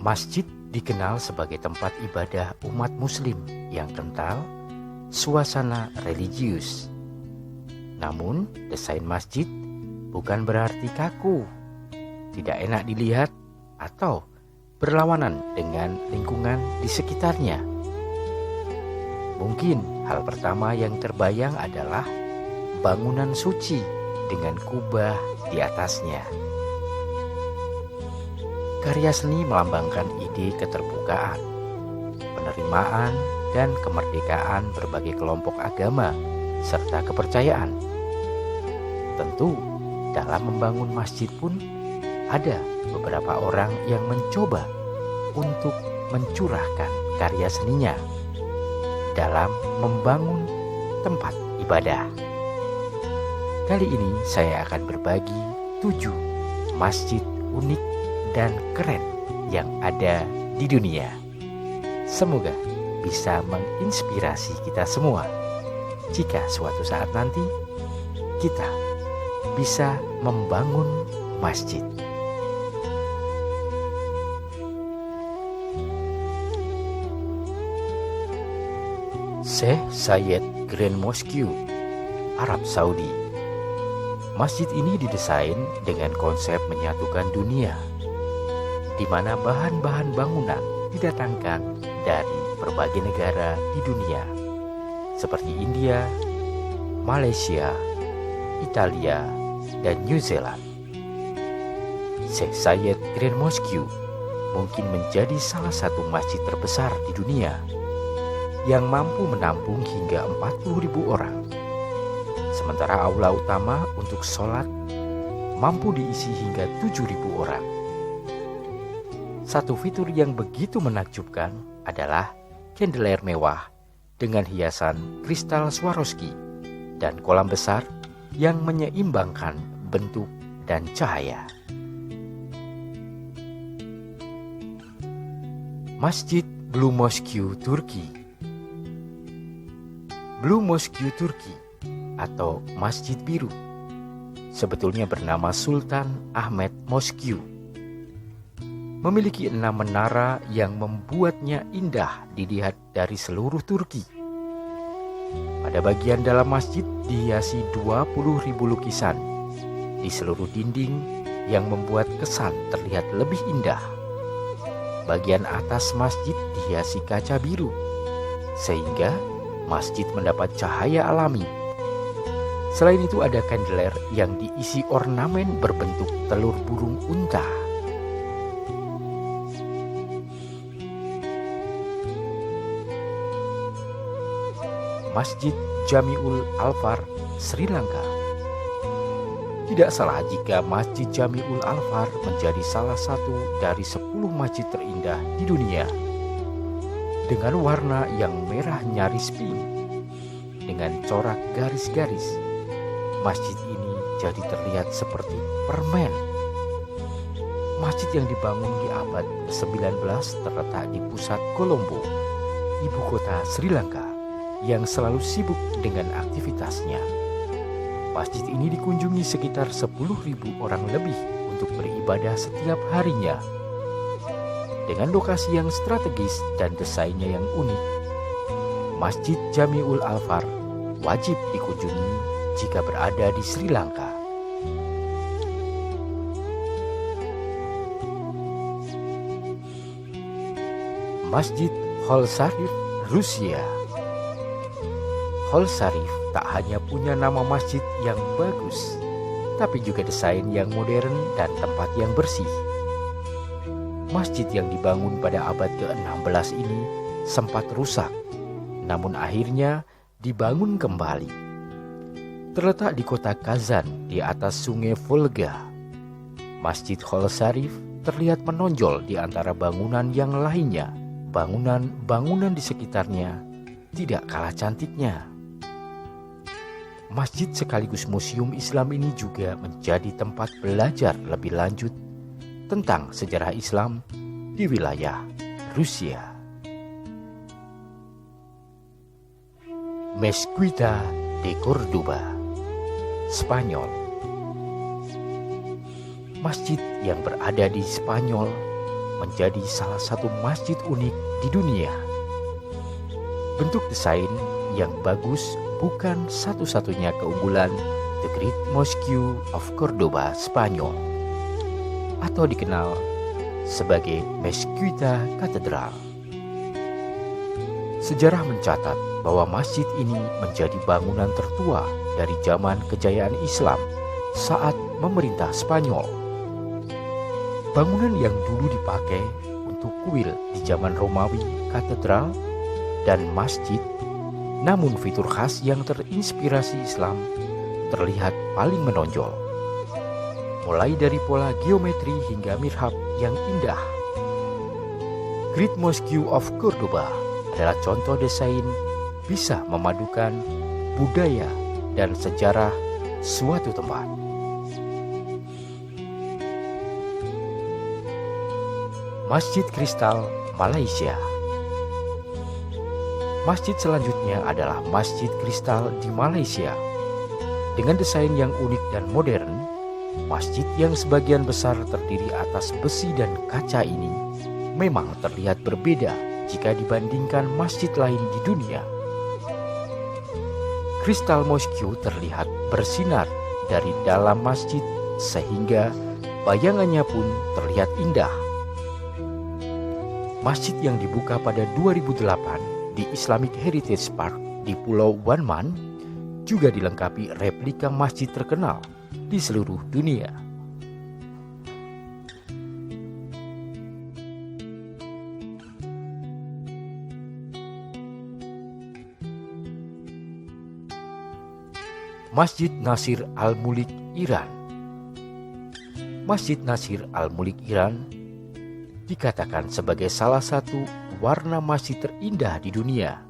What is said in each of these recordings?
Masjid dikenal sebagai tempat ibadah umat muslim yang kental suasana religius. Namun, desain masjid bukan berarti kaku, tidak enak dilihat, atau berlawanan dengan lingkungan di sekitarnya. Mungkin hal pertama yang terbayang adalah bangunan suci dengan kubah di atasnya. Karya seni melambangkan ide keterbukaan, penerimaan, dan kemerdekaan berbagai kelompok agama serta kepercayaan. Tentu, dalam membangun masjid pun ada beberapa orang yang mencoba untuk mencurahkan karya seninya dalam membangun tempat ibadah. Kali ini saya akan berbagi 7 masjid unik dan keren yang ada di dunia. Semoga bisa menginspirasi kita semua jika suatu saat nanti kita bisa membangun masjid. Sheikh Zayed Grand Mosque, Arab Saudi. Masjid ini didesain dengan konsep menyatukan dunia, di mana bahan-bahan bangunan didatangkan dari berbagai negara di dunia, seperti India, Malaysia, Italia, dan New Zealand. Sheikh Zayed Grand Mosque mungkin menjadi salah satu masjid terbesar di dunia yang mampu menampung hingga 40.000 orang. Sementara aula utama untuk sholat mampu diisi hingga 7.000 orang. Satu fitur yang begitu menakjubkan adalah chandelier mewah dengan hiasan kristal Swarovski dan kolam besar yang menyeimbangkan bentuk dan cahaya. Masjid Blue Mosque Turki. Blue Mosque Turki atau Masjid Biru sebetulnya bernama Sultan Ahmet Mosque. Memiliki 6 menara yang membuatnya indah dilihat dari seluruh Turki. Pada bagian dalam masjid dihiasi 20.000 lukisan di seluruh dinding yang membuat kesan terlihat lebih indah. Bagian atas masjid dihiasi kaca biru sehingga masjid mendapat cahaya alami. Selain itu ada chandelier yang diisi ornamen berbentuk telur burung unta. Masjid Jamiul Alfar, Sri Lanka. Tidak salah jika Masjid Jamiul Alfar menjadi salah satu dari 10 masjid terindah di dunia. Dengan warna yang merah nyaris pink, dengan corak garis-garis, masjid ini jadi terlihat seperti permen. Masjid yang dibangun di abad ke-19 terletak di pusat Colombo, ibu kota Sri Lanka, yang selalu sibuk dengan aktivitasnya. Masjid ini dikunjungi sekitar 10.000 orang lebih untuk beribadah setiap harinya. Dengan lokasi yang strategis dan desainnya yang unik, Masjid Jamiul Alfar wajib dikunjungi jika berada di Sri Lanka. Masjid Hol Sharif, Rusia. Hol Sharif tak hanya punya nama masjid yang bagus, tapi juga desain yang modern dan tempat yang bersih. Masjid yang dibangun pada abad ke-16 ini sempat rusak, namun akhirnya dibangun kembali. Terletak di kota Kazan di atas sungai Volga, Masjid Hol Sharif terlihat menonjol di antara bangunan yang lainnya. Bangunan-bangunan di sekitarnya tidak kalah cantiknya. Masjid sekaligus museum Islam ini juga menjadi tempat belajar lebih lanjut tentang sejarah Islam di wilayah Rusia. Mezquita de Córdoba, Spanyol. Masjid yang berada di Spanyol menjadi salah satu masjid unik di dunia. Bentuk desain yang bagus bukan satu-satunya keunggulan The Great Mosque of Cordoba, Spanyol, atau dikenal sebagai Mezquita Katedral. Sejarah mencatat bahwa masjid ini menjadi bangunan tertua dari zaman kejayaan Islam saat memerintah Spanyol. Bangunan yang dulu dipakai untuk kuil di zaman Romawi, katedral, dan masjid, namun fitur khas yang terinspirasi Islam terlihat paling menonjol. Mulai dari pola geometri hingga mihrab yang indah. Great Mosque of Cordoba adalah contoh desain bisa memadukan budaya dan sejarah suatu tempat. Masjid Kristal Malaysia. Masjid selanjutnya adalah Masjid Kristal di Malaysia. Dengan desain yang unik dan modern, masjid yang sebagian besar terdiri atas besi dan kaca ini memang terlihat berbeda jika dibandingkan masjid lain di dunia. Kristal Mosque terlihat bersinar dari dalam masjid sehingga bayangannya pun terlihat indah. Masjid yang dibuka pada 2008 di Islamic Heritage Park di Pulau Wanman juga dilengkapi replika masjid terkenal di seluruh dunia. Masjid Nasir Al-Mulk Iran. Masjid Nasir Al-Mulk Iran dikatakan sebagai salah satu warna masjid terindah di dunia.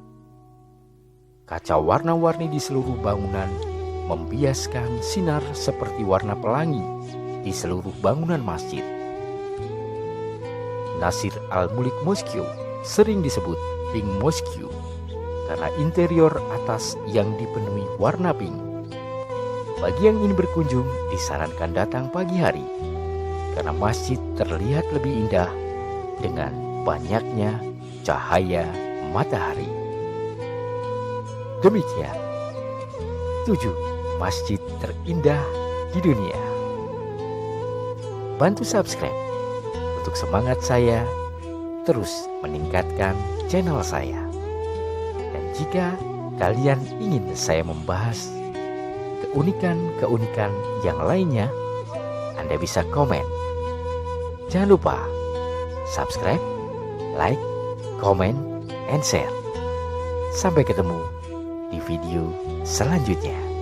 Kaca warna-warni di seluruh bangunan membiaskan sinar seperti warna pelangi di seluruh bangunan masjid. Nasir Al-Mulk Mosque sering disebut Pink Mosque karena interior atas yang dipenuhi warna pink. Bagi yang ingin berkunjung, disarankan datang pagi hari karena masjid terlihat lebih indah dengan banyaknya cahaya matahari. Demikian 7 masjid terindah di dunia. Bantu subscribe untuk semangat saya terus meningkatkan channel saya. Dan jika kalian ingin saya membahas keunikan-keunikan yang lainnya, Anda bisa komen. Jangan lupa subscribe, like, comment, and share. Sampai ketemu di video selanjutnya.